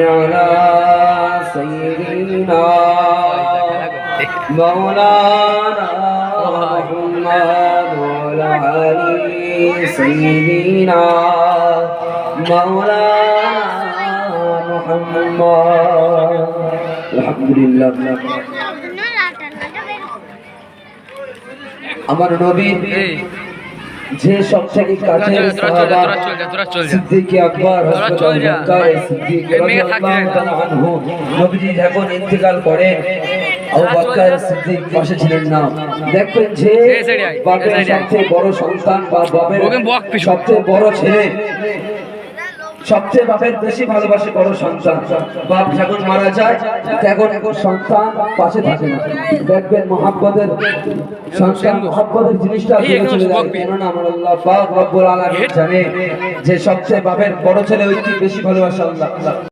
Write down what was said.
على سيدنا مولانا محمد وعلى آل سيدنا مولانا محمد الحمد لله আমার নবী যে সবচেয়ে কাছের সাহাবা সিদ্দিক আকবর হযরত আবু বকর সিদ্দিক রাদিয়াল্লাহু তাআলা আনহু নবীজি যখন ইন্তেকাল করেন আবু বকর সিদ্দিক পাশে ছিলেন না। দেখবেন যে বাপের সবচেয়ে বড় সন্তান বা বাপের সবচেয়ে বড় ছেলে সবচেয়ে বাপের বেশি ভালোবাসে বড় সন্তান। বাপ যখন মারা যায় তখন সন্তান পাশে থাকে না। দেখবেন মহব্বতের সন্তান মহব্বতের জিনিসটা দূরে চলে যায়। কেননা আমার আল্লাহ পাক রব্বুল আলামিন জানে যে সবচেয়ে বাপের বড় ছেলে ওইটি বেশি ভালোবাসে আল্লাহ।